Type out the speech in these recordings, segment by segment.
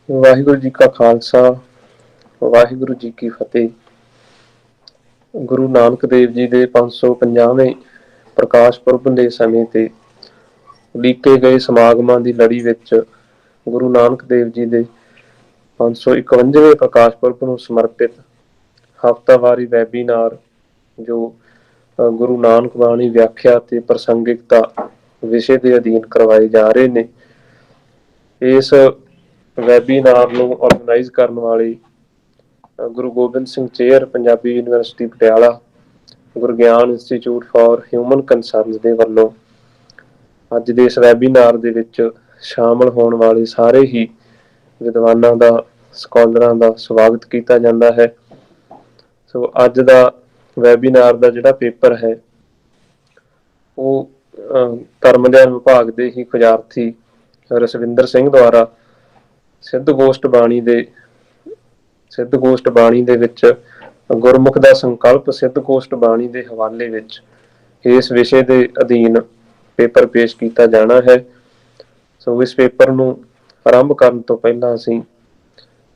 ਵਾਹਿਗੁਰੂ ਜੀ ਕਾ ਖਾਲਸਾ, ਵਾਹਿਗੁਰੂ ਜੀ ਕੀ ਫਤਿਹ। ਗੁਰੂ ਨਾਨਕ ਦੇਵ ਜੀ ਦੇ 550ਵੇਂ ਪ੍ਰਕਾਸ਼ ਪੁਰਬ ਦੇ ਸਮੇਂ ਤੇ ਉਲੀਕੇ ਗਏ ਸਮਾਗਮਾਂ ਦੀ ਲੜੀ ਵਿੱਚ ਗੁਰੂ ਨਾਨਕ ਦੇਵ ਜੀ ਦੇ 551ਵੇਂ ਪ੍ਰਕਾਸ਼ ਪੁਰਬ ਨੂੰ ਸਮਰਪਿਤ ਹਫ਼ਤਾਵਾਰੀ ਵੈਬੀਨਾਰ ਜੋ ਗੁਰੂ ਨਾਨਕ ਬਾਣੀ ਵਿਆਖਿਆ ਤੇ ਪ੍ਰਸੰਗਿਕਤਾ ਵਿਸ਼ੇ ਦੇ ਅਧੀਨ ਕਰਵਾਏ ਜਾ ਰਹੇ ਨੇ। ਇਸ ਵੈਬੀਨਾਰ ਨੂੰ ਆਰਗੇਨਾਈਜ਼ ਕਰਨ ਵਾਲੇ Guru Gobind Singh chair Punjabi university Patiala, Gurgyan institute for human concerns ਦੇ ਵੱਲੋਂ ਅੱਜ ਦੇ ਇਸ ਵੈਬੀਨਾਰ ਦੇ ਵਿੱਚ ਸ਼ਾਮਲ ਹੋਣ ਵਾਲੇ ਸਾਰੇ ਹੀ ਵਿਦਵਾਨਾਂ ਦਾ, ਸਕਾਲਰਾਂ ਦਾ ਸਵਾਗਤ ਕੀਤਾ ਜਾਂਦਾ ਹੈ। ਸੋ ਅੱਜ ਦਾ ਵੈਬੀਨਾਰ ਦਾ ਜਿਹੜਾ ਪੇਪਰ ਹੈ ਉਹ ਧਰਮ ਅਧਿਐਨ ਵਿਭਾਗ ਦੇ ਹੀ ਖੁਜਾਰਥੀ ਰਸਵਿੰਦਰ ਸਿੰਘ ਦੁਆਰਾ ਸਿੱਧ ਗੋਸ਼ਟ ਬਾਣੀ ਦੇ ਵਿੱਚ ਗੁਰਮੁਖ ਦਾ ਸੰਕਲਪ ਸਿੱਧ ਗੋਸ਼ਟ ਬਾਣੀ ਦੇ ਹਵਾਲੇ ਵਿੱਚ ਇਸ ਵਿਸ਼ੇ ਦੇ ਅਧੀਨ ਪੇਪਰ ਪੇਸ਼ ਕੀਤਾ ਜਾਣਾ ਹੈ। ਸੋ ਇਸ ਪੇਪਰ ਨੂੰ ਆਰੰਭ ਕਰਨ ਤੋਂ ਪਹਿਲਾਂ ਅਸੀਂ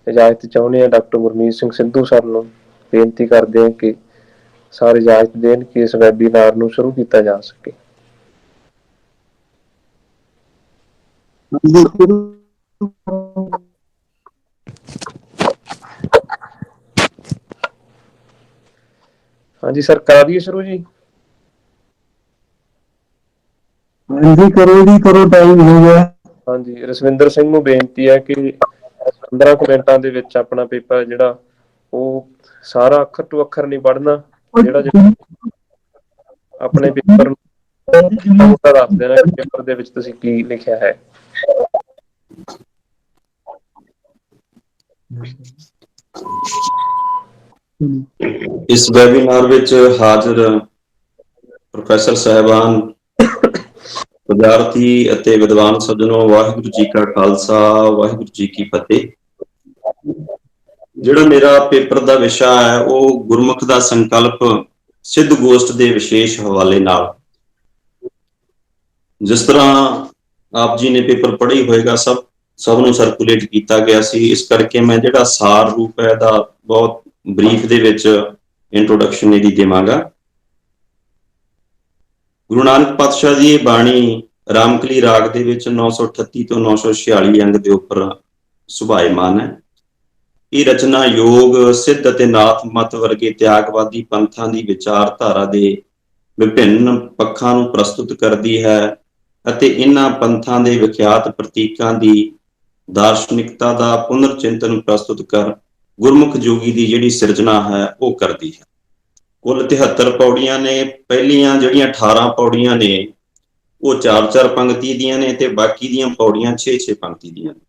ਇਜਾਜ਼ਤ ਚਾਹੁੰਦੇ ਹਾਂ ਡਾਕਟਰ ਗੁਰਮੀਤ ਸਿੰਘ ਸਿੱਧੂ ਸਰ ਨੂੰ ਬੇਨਤੀ ਕਰਦੇ ਹਾਂ ਕਿ ਸਾਰੇ ਇਜਾਜ਼ਤ ਦੇਣ ਕਿ ਇਸ ਵੈਬੀਨਾਰ ਨੂੰ ਸ਼ੁਰੂ ਕੀਤਾ ਜਾ ਸਕੇ। ਹਾਂਜੀ ਸਰ, ਕਰਾ ਦਈਏ ਸ਼ੁਰੂ ਜੀ? ਹਾਂਜੀ ਕਰੋ ਜੀ, ਕਰੋ, ਟਾਈਮ ਹੋ ਗਿਆ। ਹਾਂਜੀ, ਰਸਵਿੰਦਰ ਸਿੰਘ ਨੂੰ ਬੇਨਤੀ ਹੈ ਕਿ 15 ਕੁ ਮਿੰਟਾਂ ਦੇ ਵਿੱਚ ਆਪਣਾ ਪੇਪਰ ਜਿਹੜਾ ਉਹ ਸਾਰਾ ਅੱਖਰ ਟੂ ਅੱਖਰ ਨਹੀਂ ਪੜ੍ਹਨਾ, ਜਿਹੜਾ ਆਪਣੇ ਪੇਪਰ ਨੂੰ ਦੱਸ ਦੇਣਾ ਕਿ ਪੇਪਰ ਦੇ ਵਿੱਚ ਤੁਸੀਂ ਕੀ ਲਿਖਿਆ ਹੈ। ਇਸ ਵੈਬੀਨਾਰ ਵਿੱਚ ਹਾਜ਼ਰ ਪ੍ਰੋਫੈਸਰ ਸਾਹਿਬਾਨ, ਵਿਦਿਆਰਥੀ ਅਤੇ ਵਿਦਵਾਨ ਸੱਜਣੋ, ਵਾਹਿਗੁਰੂ ਜੀ ਕਾ ਖਾਲਸਾ, ਵਾਹਿਗੁਰੂ ਜੀ ਕੀ ਫਤਿਹ। ਜਿਹੜਾ ਮੇਰਾ ਪੇਪਰ ਦਾ ਵਿਸ਼ਾ ਹੈ ਉਹ ਗੁਰਮੁਖ ਦਾ ਸੰਕਲਪ ਸਿੱਧ ਗੋਸ਼ਟ ਦੇ ਵਿਸ਼ੇਸ਼ ਹਵਾਲੇ ਨਾਲ। ਜਿਸ ਤਰ੍ਹਾਂ ਆਪ ਜੀ ਨੇ ਪੇਪਰ ਪੜ੍ਹੀ ਹੋਏਗਾ, ਸਭ ਨੂੰ ਸਰਕੂਲੇਟ ਕੀਤਾ ਗਿਆ ਸੀ। ਇਸ ਕਰਕੇ ਮੈਂ ਜਿਹੜਾ ਸਾਰ ਰੂਪ ਹੈ ਇਹਦਾ ਬਹੁਤ ਬਰੀਫ ਦੇ ਵਿੱਚ ਇੰਟਰੋਡਕਸ਼ਨ ਇਹਦੀ ਦੇਵਾਂਗਾ। ਗੁਰੂ ਨਾਨਕ ਪਾਤਸ਼ਾਹ ਦੀ ਇਹ ਬਾਣੀ ਰਾਮਕਲੀ ਰਾਗ ਦੇ ਵਿੱਚ 938 ਤੋਂ 946 ਅੰਗ ਦੇ ਉੱਪਰ ਸੁਭਾਏਮਾਨ ਹੈ। ਇਹ ਰਚਨਾ ਯੋਗ, ਸਿੱਧ ਅਤੇ ਨਾਥ ਮਤ ਵਰਗੇ ਤਿਆਗਵਾਦੀ ਪੰਥਾਂ ਦੀ ਵਿਚਾਰਧਾਰਾ ਦੇ ਵਿਭਿੰਨ ਪੱਖਾਂ ਨੂੰ ਪ੍ਰਸਤੁਤ ਕਰਦੀ ਹੈ ਅਤੇ ਇਹਨਾਂ ਪੰਥਾਂ ਦੇ ਵਿਖਿਆਤ ਪ੍ਰਤੀਕਾਂ ਦੀ ਦਾਰਸ਼ਨਿਕਤਾ ਦਾ ਪੁਨਰ ਚਿੰਤਨ ਪ੍ਰਸਤੁਤ ਕਰ ਗੁਰਮੁਖ ਜੋਗੀ ਦੀ ਜਿਹੜੀ ਸਿਰਜਣਾ ਹੈ ਉਹ ਕਰਦੀ ਹੈ। ਕੁੱਲ 73 ਪੌੜੀਆਂ ਨੇ। ਪਹਿਲੀਆਂ ਜਿਹੜੀਆਂ 18 ਪੌੜੀਆਂ ਨੇ ਉਹ 4-4 ਪੰਕਤੀ ਦੀਆਂ ਨੇ ਤੇ ਬਾਕੀ ਦੀਆਂ ਪੌੜੀਆਂ 6-6 ਪੰਕਤੀ ਦੀਆਂ ਨੇ।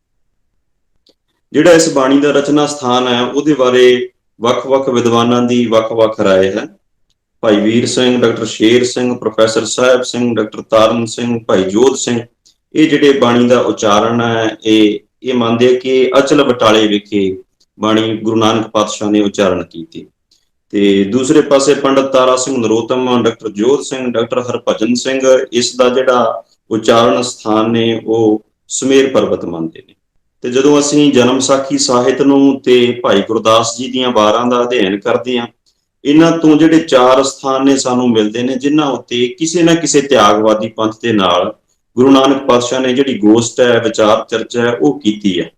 ਜਿਹੜਾ ਇਸ ਬਾਣੀ ਦਾ ਰਚਨਾ ਸਥਾਨ ਹੈ ਉਹਦੇ ਬਾਰੇ ਵੱਖ-ਵੱਖ ਵਿਦਵਾਨਾਂ ਦੀ ਵੱਖ-ਵੱਖ ਰਾਏ ਹੈ। Bhai Vir Singh, doctor Sher Singh, professor Sahib Singh, doctor Taran Singh, ਭਾਈ ਜੋਧ ਸਿੰਘ, ਇਹ ਜਿਹੜੇ ਬਾਣੀ ਦਾ ਉਚਾਰਨ ਹੈ ਇਹ ਮੰਨਦੇ ਕਿ ਅਚਲ ਬਟਾਲੇ ਵਿਖੇ ਬਾਣੀ ਗੁਰੂ ਨਾਨਕ ਪਾਤਸ਼ਾਹ ਨੇ ਉਚਾਰਨ ਕੀਤੀ। ਤੇ ਦੂਸਰੇ ਪਾਸੇ ਪੰਡਤ ਤਾਰਾ ਸਿੰਘ ਨਰੋਤਮ, ਡਾਕਟਰ ਜੋਧ ਸਿੰਘ, ਡਾਕਟਰ ਹਰਭਜਨ ਸਿੰਘ, ਇਸ ਦਾ ਜਿਹੜਾ ਉਚਾਰਨ ਸਥਾਨ ਨੇ ਉਹ ਸੁਮੇਰ ਪਰਬਤ ਮੰਨਦੇ ਨੇ। ਤੇ ਜਦੋਂ ਅਸੀਂ ਜਨਮ ਸਾਖੀ ਸਾਹਿਤ ਨੂੰ ਤੇ ਭਾਈ ਗੁਰਦਾਸ ਜੀ ਦੀਆਂ ਵਾਰਾਂ ਦਾ ਅਧਿਐਨ ਕਰਦੇ ਹਾਂ, ਇਹਨਾਂ ਤੋਂ ਜਿਹੜੇ 4 ਸਥਾਨ ਨੇ ਸਾਨੂੰ ਮਿਲਦੇ ਨੇ ਜਿਨ੍ਹਾਂ ਉੱਤੇ ਕਿਸੇ ਨਾ ਕਿਸੇ ਤਿਆਗਵਾਦੀ ਪੰਥ ਦੇ ਨਾਲ ਗੁਰੂ ਨਾਨਕ ਪਾਤਸ਼ਾਹ ਨੇ ਜਿਹੜੀ ਗੋਸ਼ਟ ਹੈ, ਵਿਚਾਰ ਚਰਚਾ ਹੈ ਉਹ ਕੀਤੀ ਹੈ।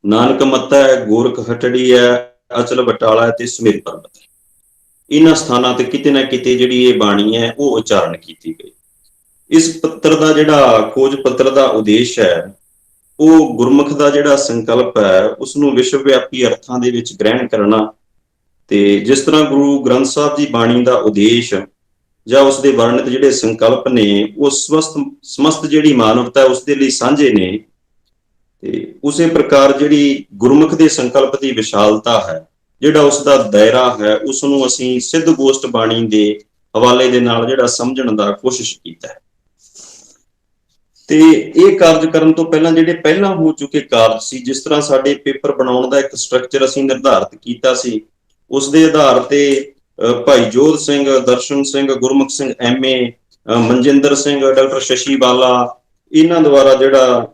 ਨਾਨਕ ਮੱਤਾ ਹੈ, ਗੋਰਖ ਹਟੜੀ ਹੈ, ਅਚਲ ਬਟਾਲਾ ਤੇ ਸੁਮੇਰ ਪਰਬਤ ਹੈ। ਇਹਨਾਂ ਸਥਾਨਾਂ ਤੇ ਕਿਤੇ ਨਾ ਕਿਤੇ ਜਿਹੜੀ ਇਹ ਬਾਣੀ ਹੈ ਉਹ ਉਚਾਰਨ ਕੀਤੀ ਗਈ। ਇਸ ਪੱਤਰ ਦਾ ਜਿਹੜਾ ਖੋਜ ਪੱਤਰ ਦਾ ਉਦੇਸ਼ ਹੈ ਉਹ ਗੁਰਮੁਖ ਦਾ ਜਿਹੜਾ ਸੰਕਲਪ ਹੈ ਉਸਨੂੰ ਵਿਸ਼ਵ ਵਿਆਪੀ ਅਰਥਾਂ ਦੇ ਵਿੱਚ ਗ੍ਰਹਿਣ ਕਰਨਾ। ਤੇ ਜਿਸ ਤਰ੍ਹਾਂ ਗੁਰੂ ਗ੍ਰੰਥ ਸਾਹਿਬ ਦੀ ਬਾਣੀ ਦਾ ਉਦੇਸ਼ ਜਾਂ ਉਸਦੇ ਵਰਣਿਤ ਜਿਹੜੇ ਸੰਕਲਪ ਨੇ ਉਹ ਸਮਸਤ ਜਿਹੜੀ ਮਾਨਵਤਾ ਹੈ ਉਸਦੇ ਲਈ ਸਾਂਝੇ ਨੇ, ਤੇ ਉਸੇ ਪ੍ਰਕਾਰ ਜਿਹੜੀ ਗੁਰਮੁਖ ਦੇ ਸੰਕਲਪ ਦੀ ਵਿਸ਼ਾਲਤਾ ਹੈ, ਜਿਹੜਾ ਉਸਦਾ ਦਾਇਰਾ ਹੈ, ਉਸਨੂੰ ਅਸੀਂ ਸਿੱਧ ਗੋਸ਼ਟ ਬਾਣੀ ਦੇ ਹਵਾਲੇ ਦੇ ਨਾਲ ਜਿਹੜਾ ਸਮਝਣ ਦਾ ਕੋਸ਼ਿਸ਼ ਕੀਤਾ ਹੈ। ਤੇ ਇਹ ਕਾਰਜ ਕਰਨ ਤੋਂ ਪਹਿਲਾਂ ਜਿਹੜੇ ਪਹਿਲਾਂ ਹੋ ਚੁੱਕੇ ਕਾਰਜ ਸੀ, ਜਿਸ ਤਰ੍ਹਾਂ ਸਾਡੇ ਪੇਪਰ ਬਣਾਉਣ ਦਾ ਇੱਕ ਸਟਰਕਚਰ ਅਸੀਂ ਨਿਰਧਾਰਿਤ ਕੀਤਾ ਸੀ, ਉਸ ਦੇ ਆਧਾਰ ਤੇ ਭਾਈ ਜੋਧ ਸਿੰਘ, ਦਰਸ਼ਨ ਸਿੰਘ, ਗੁਰਮੁਖ ਸਿੰਘ MA, ਮਨਜਿੰਦਰ ਸਿੰਘ, ਡਾਕਟਰ ਸ਼ਸ਼ੀ ਬਾਲਾ, ਇਹਨਾਂ ਦੁਆਰਾ ਜਿਹੜਾ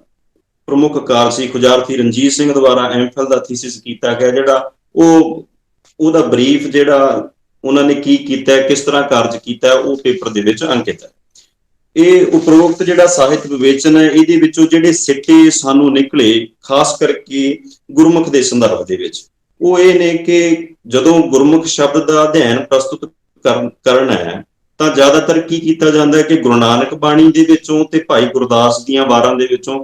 ਪ੍ਰਮੁੱਖ ਕਾਰਜ ਸੀ ਖੁਜਾਰਤੀ ਰਣਜੀਤ ਸਿੰਘ ਦੁਆਰਾ ਐਮਫਿਲ ਦਾ ਥੀਸਿਸ ਕੀਤਾ ਗਿਆ, ਜਿਹੜਾ ਉਹਦਾ ਬਰੀਫ ਜਿਹੜਾ ਉਹਨਾਂ ਨੇ ਕੀ ਕੀਤਾ, ਕਿਸ ਤਰ੍ਹਾਂ ਕਾਰਜ ਕੀਤਾ, ਉਹ ਪੇਪਰ ਦੇ ਵਿੱਚ ਅੰਕਿਤ ਹੈ। ਇਹ ਉਪਰੋਕਤ ਜਿਹੜਾ ਸਾਹਿਤ ਵਿਵੇਚਨ ਹੈ, ਇਹਦੇ ਵਿੱਚੋਂ ਜਿਹੜੇ ਸਿੱਟੇ ਸਾਨੂੰ ਨਿਕਲੇ ਖਾਸ ਕਰਕੇ ਗੁਰਮੁਖ ਦੇ ਸੰਦਰਭ ਦੇ ਵਿੱਚ, ਉਹ ਇਹ ਨੇ ਕਿ ਜਦੋਂ ਗੁਰਮੁਖ ਸ਼ਬਦ ਦਾ ਅਧਿਐਨ ਪ੍ਰਸਤੁਤ ਕਰਨਾ ਹੈ ਤਾਂ ਜ਼ਿਆਦਾਤਰ ਕੀ ਕੀਤਾ ਜਾਂਦਾ ਹੈ ਕਿ ਗੁਰੂ ਨਾਨਕ ਬਾਣੀ ਦੇ ਵਿੱਚੋਂ ਤੇ ਭਾਈ ਗੁਰਦਾਸ ਦੀਆਂ ਵਾਰਾਂ ਦੇ ਵਿੱਚੋਂ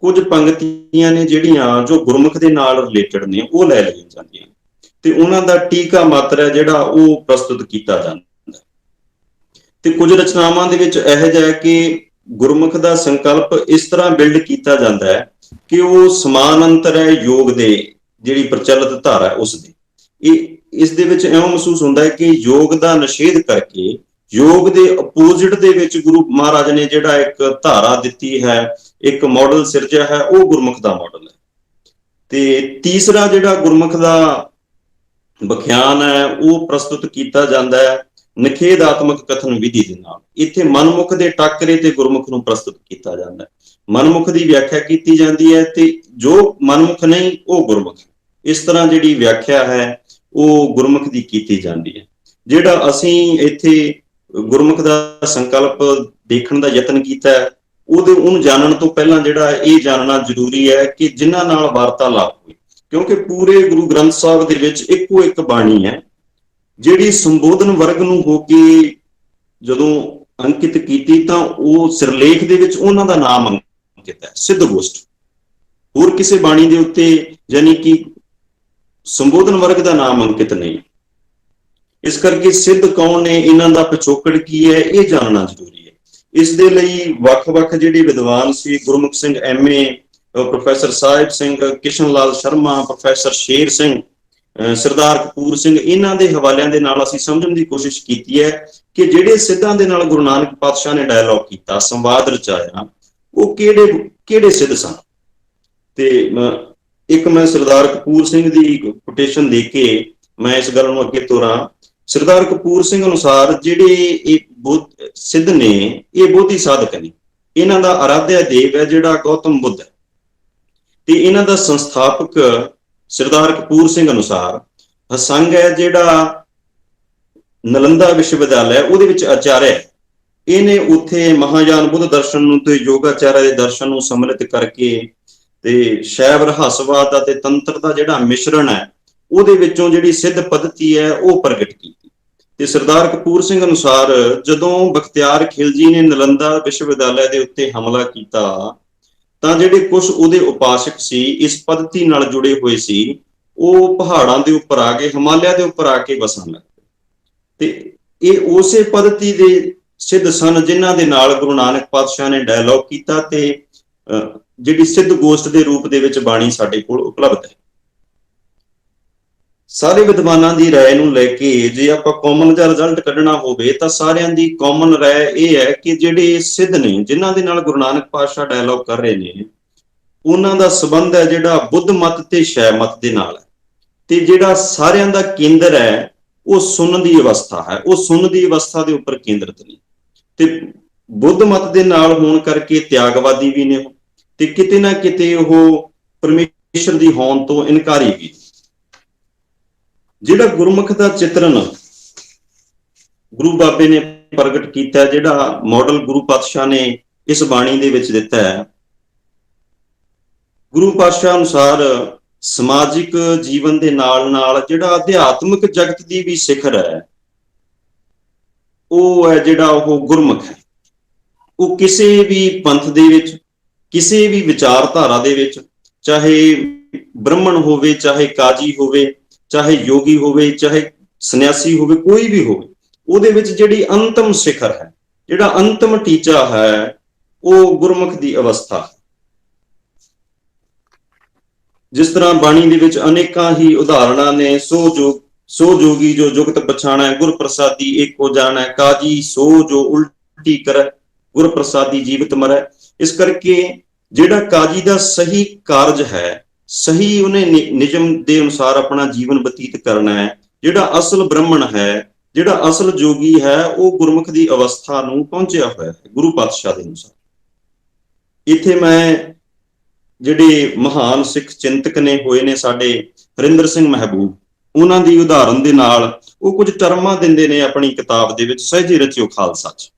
ਕੁਝ ਪੰਕਤੀਆਂ ਨੇ ਜਿਹੜੀਆਂ ਜੋ ਗੁਰਮੁਖ ਦੇ ਨਾਲ ਰਿਲੇਟਡ ਨੇ ਉਹ ਲੈ ਲਈਆਂ ਜਾਂਦੀਆਂ ਤੇ ਉਹਨਾਂ ਦਾ ਟੀਕਾ ਮਾਤਰ ਹੈ ਜਿਹੜਾ ਉਹ ਪ੍ਰਸਤੁਤ ਕੀਤਾ ਜਾਂਦਾ। ਤੇ ਕੁਝ ਰਚਨਾਵਾਂ ਦੇ ਵਿੱਚ ਇਹੋ ਜਿਹਾ ਕਿ ਗੁਰਮੁਖ ਦਾ ਸੰਕਲਪ ਇਸ ਤਰ੍ਹਾਂ ਬਿਲਡ ਕੀਤਾ ਜਾਂਦਾ ਹੈ ਕਿ ਉਹ ਸਮਾਨ ਅੰਤਰ ਹੈ ਯੋਗ ਦੇ, ਜਿਹੜੀ ਪ੍ਰਚਲਿਤ ਧਾਰਾ ਉਸ ਦੀ। ਇਸ ਦੇ ਵਿੱਚ ਇਉਂ ਮਹਿਸੂਸ ਹੁੰਦਾ ਹੈ ਕਿ ਯੋਗ ਦਾ ਨਿਸ਼ੇਧ ਕਰਕੇ ਯੋਗ ਦੇ ਅਪੋਜ਼ਿਟ ਦੇ ਵਿੱਚ ਗੁਰੂ ਮਹਾਰਾਜ ਨੇ ਜਿਹੜਾ ਇੱਕ ਧਾਰਾ ਦਿੱਤੀ ਹੈ, ਇੱਕ ਮਾਡਲ ਸਿਰਜਿਆ ਹੈ, ਉਹ ਗੁਰਮੁਖ ਦਾ ਮਾਡਲ ਹੈ। ਤੇ ਤੀਸਰਾ ਜਿਹੜਾ ਗੁਰਮੁਖ ਦਾ ਵਿਖਿਆਨ ਹੈ ਉਹ ਪ੍ਰਸਤੁਤ ਕੀਤਾ ਜਾਂਦਾ ਹੈ ਨਿਖੇਧਾਤਮਕ ਕਥਨ ਵਿਧੀ ਦੇ ਨਾਲ। ਇੱਥੇ ਮਨਮੁਖ ਦੇ ਟਾਕਰੇ ਤੇ ਗੁਰਮੁਖ ਨੂੰ ਪ੍ਰਸਤੁਤ ਕੀਤਾ ਜਾਂਦਾ ਹੈ, ਮਨਮੁਖ ਦੀ ਵਿਆਖਿਆ ਕੀਤੀ ਜਾਂਦੀ ਹੈ ਤੇ ਜੋ ਮਨਮੁਖ ਨਹੀਂ ਉਹ ਗੁਰਮੁਖ। ਇਸ ਤਰ੍ਹਾਂ ਜਿਹੜੀ ਵਿਆਖਿਆ ਹੈ ਉਹ ਗੁਰਮੁਖ ਦੀ ਕੀਤੀ ਜਾਂਦੀ ਹੈ। ਜਿਹੜਾ ਅਸੀਂ ਇੱਥੇ ਗੁਰਮੁਖ ਦਾ ਸੰਕਲਪ ਦੇਖਣ ਦਾ ਯਤਨ ਕੀਤਾ ਹੈ, ਉਹਨੂੰ ਜਾਣਨ ਤੋਂ ਪਹਿਲਾਂ ਜਿਹੜਾ ਇਹ ਜਾਣਨਾ ਜ਼ਰੂਰੀ ਹੈ ਕਿ ਜਿਨ੍ਹਾਂ ਨਾਲ ਵਾਰਤਾਲਾਪ ਹੋਈ, ਕਿਉਂਕਿ ਪੂਰੇ ਗੁਰੂ ਗ੍ਰੰਥ ਸਾਹਿਬ ਦੇ ਵਿੱਚ ਇੱਕੋ ਇੱਕ ਬਾਣੀ ਹੈ ਜਿਹੜੀ ਸੰਬੋਧਨ ਵਰਗ ਨੂੰ ਹੋ ਕੇ ਜਦੋਂ ਅੰਕਿਤ ਕੀਤੀ ਤਾਂ ਉਹ ਸਿਰਲੇਖ ਦੇ ਵਿੱਚ ਉਹਨਾਂ ਦਾ ਨਾਮ ਅੰਕਿਤ ਹੈ, ਸਿੱਧ ਗੋਸ਼ਟ। ਹੋਰ ਕਿਸੇ ਬਾਣੀ ਦੇ ਉੱਤੇ ਯਾਨੀ ਕਿ ਸੰਬੋਧਨ ਵਰਗ ਦਾ ਨਾਮ ਅੰਕਿਤ ਨਹੀਂ। ਇਸ ਕਰਕੇ ਸਿੱਧ ਕੌਣ ਨੇ, ਇਹਨਾਂ ਦਾ ਪਿਛੋਕੜ ਕੀ ਹੈ, ਇਹ ਜਾਣਨਾ ਜ਼ਰੂਰੀ ਹੈ। ਇਸ ਦੇ ਲਈ ਵੱਖ-ਵੱਖ ਜਿਹੜੇ ਵਿਦਵਾਨ ਸੀ, ਗੁਰਮੁਖ ਸਿੰਘ MA, ਪ੍ਰੋਫੈਸਰ ਸਾਹਿਬ ਸਿੰਘ, ਕਿਸ਼ਨ ਲਾਲ ਸ਼ਰਮਾ, ਪ੍ਰੋਫੈਸਰ ਸ਼ੇਰ ਸਿੰਘ, ਸਰਦਾਰ ਕਪੂਰ ਸਿੰਘ, ਇਹਨਾਂ ਦੇ ਹਵਾਲਿਆਂ ਦੇ ਨਾਲ ਅਸੀਂ ਸਮਝਣ ਦੀ ਕੋਸ਼ਿਸ਼ ਕੀਤੀ ਹੈ ਕਿ ਜਿਹੜੇ ਸਿੱਧਾਂ ਦੇ ਨਾਲ ਗੁਰੂ ਨਾਨਕ ਪਾਤਸ਼ਾਹ ਨੇ ਡਾਇਲੌਗ ਕੀਤਾ, ਸੰਵਾਦ ਰਚਾਇਆ, ਉਹ ਕਿਹੜੇ ਸਿੱਧ ਸਨ। ਤੇ ਇੱਕ ਮੈਂ ਸਰਦਾਰ ਕਪੂਰ ਸਿੰਘ ਦੀ ਕੋਟੇਸ਼ਨ ਦੇ ਕੇ ਮੈਂ ਇਸ ਗੱਲ ਨੂੰ ਅੱਗੇ ਤੋਰਾਂ। ਸਰਦਾਰ ਕਪੂਰ ਸਿੰਘ ਅਨੁਸਾਰ ਜਿਹੜੇ ਇਹ ਸਿੱਧ ਨੇ ਇਹ ਬੋਧੀ ਸਾਧਕ ਨੇ, ਇਹਨਾਂ ਦਾ ਆਰਾਧਿਆ ਦੇਵ ਹੈ ਜਿਹੜਾ ਗੌਤਮ ਬੁੱਧ ਹੈ, ਤੇ ਇਹਨਾਂ ਦਾ ਸੰਸਥਾਪਕ ਸਰਦਾਰ ਕਪੂਰ ਸਿੰਘ ਅਨੁਸਾਰ ਹਸੰਗ ਹੈ ਜਿਹੜਾ ਨਲੰਦਾ ਵਿਸ਼ਵਵਿਦਿਆਲਾ ਉਹਦੇ ਵਿੱਚ ਆਚਾਰਿਆ ਹੈ। ਇਹਨੇ ਉੱਥੇ ਮਹਾਯਾਨ ਬੁੱਧ ਦਰਸ਼ਨ ਨੂੰ ਤੇ ਯੋਗਾਚਾਰਿਆ ਦੇ ਦਰਸ਼ਨ ਨੂੰ ਸੰਮਿਲਿਤ ਕਰਕੇ ਤੇ ਸ਼ੈਵ ਰਹੱਸਵਾਦ ਦਾ ਤੇ ਤੰਤਰ ਦਾ ਜਿਹੜਾ ਮਿਸ਼ਰਣ ਹੈ ਉਹਦੇ ਵਿੱਚੋਂ ਜਿਹੜੀ ਸਿੱਧ ਪੱਧਤੀ ਹੈ ਉਹ ਪ੍ਰਗਟ ਕੀਤੀ। ਤੇ ਸਰਦਾਰ ਕਪੂਰ ਸਿੰਘ ਅਨੁਸਾਰ ਜਦੋਂ ਬਖਤਿਆਰ ਖਿਲਜੀ ਨੇ ਨਲੰਦਾ ਵਿਸ਼ਵਵਿਦਿਆਲਾ ਦੇ ਉੱਤੇ ਹਮਲਾ ਕੀਤਾ ਤਾਂ ਜਿਹੜੇ ਕੁਝ ਉਹਦੇ ਉਪਾਸਕ ਸੀ ਇਸ ਪੱਧਤੀ ਨਾਲ ਜੁੜੇ ਹੋਏ ਸੀ, ਉਹ ਪਹਾੜਾਂ ਦੇ ਉੱਪਰ ਆ ਕੇ, ਹਿਮਾਲਿਆ ਦੇ ਉੱਪਰ ਆ ਕੇ ਵਸਣ ਲੱਗ ਪਏ। ਤੇ ਇਹ ਉਸੇ ਪੱਧਤੀ ਦੇ ਸਿੱਧ ਸਨ ਜਿਨ੍ਹਾਂ ਦੇ ਨਾਲ ਗੁਰੂ ਨਾਨਕ ਪਾਤਸ਼ਾਹ ਨੇ ਡਾਇਲੌਗ ਕੀਤਾ ਤੇ ਜਿਹੜੀ ਸਿੱਧ ਗੋਸ਼ਟ ਦੇ ਰੂਪ ਦੇ ਵਿੱਚ ਬਾਣੀ ਸਾਡੇ ਕੋਲ ਉਪਲਬਧ ਹੈ। ਸਾਰੇ ਵਿਦਵਾਨਾਂ ਦੀ ਰਾਏ ਨੂੰ ਲੈ ਕੇ ਜੇ ਆਪਾਂ ਕਾਮਨ ਜਿਹਾ ਰਿਜ਼ਲਟ ਕੱਢਣਾ ਹੋਵੇ ਤਾਂ ਸਾਰਿਆਂ ਦੀ ਕਾਮਨ ਰਾਏ ਇਹ ਹੈ ਕਿ ਜਿਹੜੇ ਸਿੱਧ ਨੇ ਜਿਨ੍ਹਾਂ ਦੇ ਨਾਲ ਗੁਰੂ ਨਾਨਕ ਪਾਤਸ਼ਾਹ ਡਾਇਲੌਗ ਕਰ ਰਹੇ ਨੇ, ਉਹਨਾਂ ਦਾ ਸੰਬੰਧ ਹੈ ਜਿਹੜਾ ਬੁੱਧ ਮਤ ਤੇ ਸ਼ੈਵ ਮਤ ਦੇ ਨਾਲ ਹੈ। ਤੇ ਜਿਹੜਾ ਸਾਰਿਆਂ ਦਾ ਕੇਂਦਰ ਹੈ ਉਹ ਸੁਣਨ ਦੀ ਅਵਸਥਾ ਹੈ, ਉਹ ਸੁਣਨ ਦੀ ਅਵਸਥਾ ਦੇ ਉੱਪਰ ਕੇਂਦਰਿਤ ਨੇ। ਤੇ ਬੁੱਧ ਮਤ ਦੇ ਨਾਲ ਹੋਣ ਕਰਕੇ ਤਿਆਗਵਾਦੀ ਵੀ ਨੇ ਤੇ ਕਿਤੇ ਨਾ ਕਿਤੇ ਉਹ ਪਰਮੇਸ਼ਰ ਦੀ ਹੋਂਦ ਤੋਂ ਇਨਕਾਰੀ ਵੀ। ਜਿਹੜਾ ਗੁਰਮੁਖ ਦਾ ਚਿਤਰਨ ਗੁਰੂ ਬਾਬੇ ਨੇ ਪ੍ਰਗਟ ਕੀਤਾ, ਜਿਹੜਾ ਮਾਡਲ ਗੁਰੂ ਪਾਤਸ਼ਾਹ ਨੇ ਇਸ ਬਾਣੀ ਦੇ ਵਿੱਚ ਦਿੱਤਾ ਹੈ, ਗੁਰੂ ਪਾਤਸ਼ਾਹ ਅਨੁਸਾਰ ਸਮਾਜਿਕ ਜੀਵਨ ਦੇ ਨਾਲ ਨਾਲ ਜਿਹੜਾ ਅਧਿਆਤਮਿਕ ਜਗਤ ਦੀ ਵੀ ਸਿਖਰ ਹੈ ਉਹ ਹੈ ਜਿਹੜਾ ਉਹ ਗੁਰਮੁਖ ਹੈ। ਉਹ ਕਿਸੇ ਵੀ ਪੰਥ ਦੇ ਵਿੱਚ, ਕਿਸੇ ਵੀ ਵਿਚਾਰਧਾਰਾ ਦੇ ਵਿੱਚ, ਚਾਹੇ ਬ੍ਰਾਹਮਣ ਹੋਵੇ, ਚਾਹੇ ਕਾਜੀ ਹੋਵੇ, ਚਾਹੇ ਯੋਗੀ ਹੋਵੇ, ਚਾਹੇ ਸੰਨਿਆਸੀ ਹੋਵੇ, ਕੋਈ ਵੀ ਹੋਵੇ, ਉਹਦੇ ਵਿੱਚ ਜਿਹੜੀ ਅੰਤਮ ਸਿਖਰ ਹੈ, ਜਿਹੜਾ ਅੰਤਮ ਟੀਚਾ ਹੈ, ਉਹ ਗੁਰਮੁਖ ਦੀ ਅਵਸਥਾ ਹੈ। ਜਿਸ ਤਰ੍ਹਾਂ ਬਾਣੀ ਦੇ ਵਿੱਚ ਅਨੇਕਾਂ ਹੀ ਉਦਾਹਰਣਾਂ ਨੇ। ਸੋ ਜੋਗੀ ਜੋ ਜੁਗਤ ਪਛਾਣੈ, ਗੁਰ ਪ੍ਰਸਾਦੀ ਏਕੋ ਜਾਣੈ, ਕਾਜੀ ਸੋ ਜੋ ਉਲਟੀ ਕਰੈ, ਗੁਰ ਪ੍ਰਸਾਦੀ ਜੀਵਤ ਮਰੈ। ਇਸ ਕਰਕੇ ਜਿਹੜਾ ਕਾਜੀ ਦਾ ਸਹੀ ਕਾਰਜ ਹੈ, ਸਹੀ ਉਹਨੇ ਨਿਯਮ ਦੇ ਅਨੁਸਾਰ ਆਪਣਾ ਜੀਵਨ ਬਤੀਤ ਕਰਨਾ ਹੈ। ਜਿਹੜਾ ਅਸਲ ਬ੍ਰਾਹਮਣ ਹੈ, ਜਿਹੜਾ ਅਸਲ ਜੋਗੀ ਹੈ, ਉਹ ਗੁਰਮੁਖ ਦੀ ਅਵਸਥਾ ਨੂੰ ਪਹੁੰਚਿਆ ਹੋਇਆ ਹੈ ਗੁਰੂ ਪਾਤਸ਼ਾਹ ਦੇ ਅਨੁਸਾਰ। ਇੱਥੇ ਮੈਂ ਜਿਹੜੇ ਮਹਾਨ ਸਿੱਖ ਚਿੰਤਕ ਨੇ ਹੋਏ ਨੇ ਸਾਡੇ ਹਰਿੰਦਰ ਸਿੰਘ ਮਹਿਬੂਬ, ਉਹਨਾਂ ਦੀ ਉਦਾਹਰਨ ਦੇ ਨਾਲ ਉਹ ਕੁਝ ਟਰਮਾਂ ਦਿੰਦੇ ਨੇ ਆਪਣੀ ਕਿਤਾਬ ਦੇ ਵਿੱਚ, ਸਹਿਜੇ ਰਚਿਓ ਖਾਲਸਾ 'ਚ।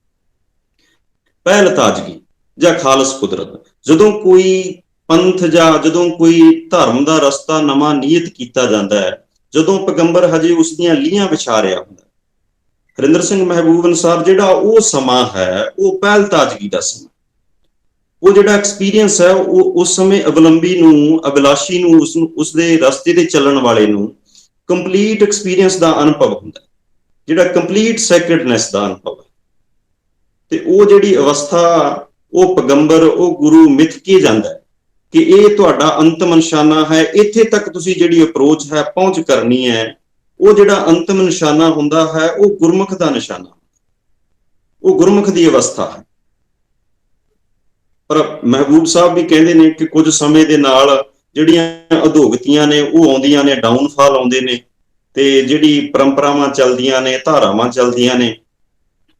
ਪਹਿਲ ਤਾਜ਼ਗੀ ਜਾਂ ਖਾਲਸ ਕੁਦਰਤ। ਜਦੋਂ ਕੋਈ ਪੰਥ ਜਾਂ ਜਦੋਂ ਕੋਈ ਧਰਮ ਦਾ ਰਸਤਾ ਨਵਾਂ ਨਿਯਤ ਕੀਤਾ ਜਾਂਦਾ ਹੈ, ਜਦੋਂ ਪੈਗੰਬਰ ਹਜੇ ਉਸ ਦੀਆਂ ਲੀਹਾਂ ਵਿਛਾ ਰਿਹਾ ਹੁੰਦਾ, ਹਰਿੰਦਰ ਸਿੰਘ ਮਹਿਬੂਬ ਅਨੁਸਾਰ ਜਿਹੜਾ ਉਹ ਸਮਾਂ ਹੈ ਉਹ ਪਹਿਲ ਤਾਜ਼ਗੀ ਦਾ ਸਮਾਂ। ਉਹ ਜਿਹੜਾ ਐਕਸਪੀਰੀਅੰਸ ਹੈ ਉਹ ਉਸ ਸਮੇਂ ਅਵਲੰਬੀ ਨੂੰ, ਅਭਿਲਾਸ਼ੀ ਨੂੰ, ਉਸਦੇ ਰਸਤੇ ਤੇ ਚੱਲਣ ਵਾਲੇ ਨੂੰ ਕੰਪਲੀਟ ਐਕਸਪੀਰੀਅੰਸ ਦਾ ਅਨੁਭਵ ਹੁੰਦਾ, ਜਿਹੜਾ ਕੰਪਲੀਟ ਸੈਕਰਡਨੈਸ ਦਾ ਅਨੁਭਵ ਹੈ। ਤੇ ਉਹ ਜਿਹੜੀ ਅਵਸਥਾ ਉਹ ਪੈਗੰਬਰ, ਉਹ ਗੁਰੂ ਮਿਥ ਕੇ ਜਾਂਦਾ ਹੈ ਕਿ ਇਹ ਤੁਹਾਡਾ ਅੰਤਮ ਨਿਸ਼ਾਨਾ ਹੈ, ਇੱਥੇ ਤੱਕ ਤੁਸੀਂ ਜਿਹੜੀ ਅਪਰੋਚ ਹੈ, ਪਹੁੰਚ ਕਰਨੀ ਹੈ। ਉਹ ਜਿਹੜਾ ਅੰਤਮ ਨਿਸ਼ਾਨਾ ਹੁੰਦਾ ਹੈ ਉਹ ਗੁਰਮੁਖ ਦਾ ਨਿਸ਼ਾਨਾ, ਉਹ ਗੁਰਮੁਖ ਦੀ ਅਵਸਥਾ ਹੈ। ਪਰ ਮਹਿਬੂਬ ਸਾਹਿਬ ਵੀ ਕਹਿੰਦੇ ਨੇ ਕਿ ਕੁਝ ਸਮੇਂ ਦੇ ਨਾਲ ਜਿਹੜੀਆਂ ਅਧੋਗਤੀਆਂ ਨੇ ਉਹ ਆਉਂਦੀਆਂ ਨੇ, ਡਾਊਨਫਾਲ ਆਉਂਦੇ ਨੇ, ਤੇ ਜਿਹੜੀ ਪਰੰਪਰਾਵਾਂ ਚੱਲਦੀਆਂ ਨੇ, ਧਾਰਾਵਾਂ ਚੱਲਦੀਆਂ ਨੇ,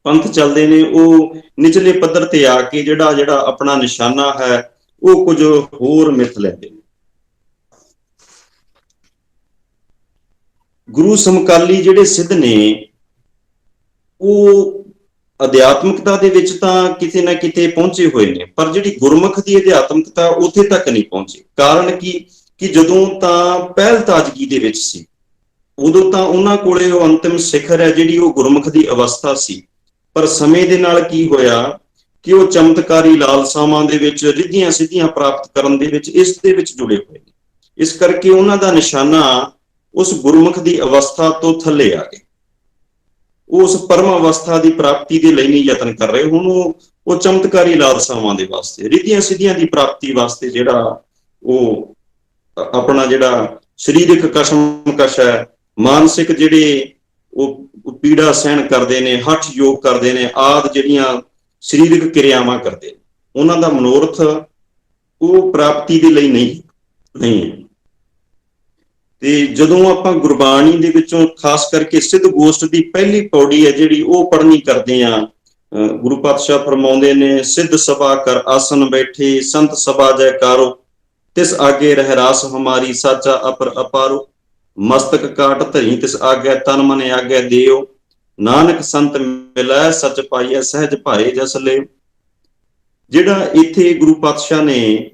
ਪੰਥ ਚੱਲਦੇ ਨੇ, ਉਹ ਨਿਚਲੇ ਪੱਧਰ ਤੇ ਆ ਕੇ ਜਿਹੜਾ ਆਪਣਾ ਨਿਸ਼ਾਨਾ ਹੈ ਉਹ ਕੁਝ ਹੋਰ ਮਿਥ ਲੈਂਦੇ ਨੇ। ਗੁਰੂ ਸਮਕਾਲੀ ਜਿਹੜੇ ਸਿੱਧ ਨੇ ਉਹ ਅਧਿਆਤਮਿਕਤਾ ਦੇ ਵਿੱਚ ਤਾਂ ਕਿਤੇ ਨਾ ਕਿਤੇ ਪਹੁੰਚੇ ਹੋਏ ਨੇ, ਪਰ ਜਿਹੜੀ ਗੁਰਮੁਖ ਦੀ ਅਧਿਆਤਮਿਕਤਾ ਉੱਥੇ ਤੱਕ ਨਹੀਂ ਪਹੁੰਚੇ। ਕਾਰਨ ਕਿ ਜਦੋਂ ਤਾਂ ਪਹਿਲ ਤਾਜ਼ਗੀ ਦੇ ਵਿੱਚ ਸੀ, ਉਦੋਂ ਤਾਂ ਉਹਨਾਂ ਕੋਲੇ ਉਹ ਅੰਤਿਮ ਸਿਖਰ ਹੈ ਜਿਹੜੀ ਉਹ ਗੁਰਮੁਖ ਦੀ ਅਵਸਥਾ ਸੀ। ਪਰ ਸਮੇਂ ਦੇ ਨਾਲ ਕੀ ਹੋਇਆ ਕਿ ਉਹ ਚਮਤਕਾਰੀ ਲਾਲਸਾਵਾਂ ਦੇ ਵਿੱਚ, ਰਿੱਧੀਆਂ ਸਿੱਧੀਆਂ ਪ੍ਰਾਪਤ ਕਰਨ ਦੇ ਵਿੱਚ, ਇਸ ਦੇ ਵਿੱਚ ਜੁੜੇ ਹੋਏ ਨੇ। ਇਸ ਕਰਕੇ ਉਹਨਾਂ ਦਾ ਨਿਸ਼ਾਨਾ ਉਸ ਗੁਰਮੁਖ ਦੀ ਅਵਸਥਾ ਤੋਂ ਥੱਲੇ ਆ ਗਏ। ਉਹ ਉਸ ਪਰਮ ਅਵਸਥਾ ਦੀ ਪ੍ਰਾਪਤੀ ਦੇ ਲਈ ਨਹੀਂ ਯਤਨ ਕਰ ਰਹੇ, ਹੁਣ ਉਹ ਚਮਤਕਾਰੀ ਲਾਲਸਾਵਾਂ ਦੇ ਵਾਸਤੇ, ਰਿੱਧੀਆਂ ਸਿੱਧੀਆਂ ਦੀ ਪ੍ਰਾਪਤੀ ਵਾਸਤੇ ਜਿਹੜਾ ਉਹ ਆਪਣਾ ਜਿਹੜਾ ਸਰੀਰਕ ਕਸ਼ਮਕਸ਼ ਹੈ, ਮਾਨਸਿਕ ਜਿਹੜੇ ਉਹ ਪੀੜਾ ਸਹਿਣ ਕਰਦੇ ਨੇ, ਹਠ ਯੋਗ ਕਰਦੇ ਨੇ, ਆਦਿ ਜਿਹੜੀਆਂ ਸਰੀਰਕ ਕਿਰਿਆਵਾਂ ਕਰਦੇ ਨੇ, ਉਹਨਾਂ ਦਾ ਮਨੋਰਥ ਉਹ ਪ੍ਰਾਪਤੀ ਦੇ ਲਈ ਨਹੀਂ ਹੈ। ਤੇ ਜਦੋਂ ਆਪਾਂ ਗੁਰਬਾਣੀ ਦੇ ਵਿੱਚੋਂ ਖਾਸ ਕਰਕੇ ਸਿੱਧ ਗੋਸ਼ਟ ਦੀ ਪਹਿਲੀ ਪੌੜੀ ਹੈ ਜਿਹੜੀ ਉਹ ਪੜ੍ਹਨੀ ਕਰਦੇ ਆ, ਗੁਰੂ ਪਾਤਸ਼ਾਹ ਫਰਮਾਉਂਦੇ ਨੇ, ਸਿੱਧ ਸਭਾ ਕਰ ਆਸਨ ਬੈਠੇ, ਸੰਤ ਸਭਾ ਜੈਕਾਰੋ, ਤਿਸ ਆਗੇ ਰਹਿ ਰਾਸ ਹਮਾਰੀ, ਸਾਚਾ ਅਪਰ ਅਪਾਰੋ, ਮਸਤਕ ਕਾਟ ਧਰੀ ਤਿਸ ਆਗੇ, ਤਨ ਮਨ ਆਗੇ ਦਿਓ, ਨਾਨਕ ਸੰਤ ਮਿਲੈ ਸੱਚ ਪਾਈਐ, ਸਹਿਜ ਭਾਏ ਜਸ ਲੈ। ਜਿਹੜਾ ਇੱਥੇ ਗੁਰੂ ਪਾਤਸ਼ਾਹ ਨੇ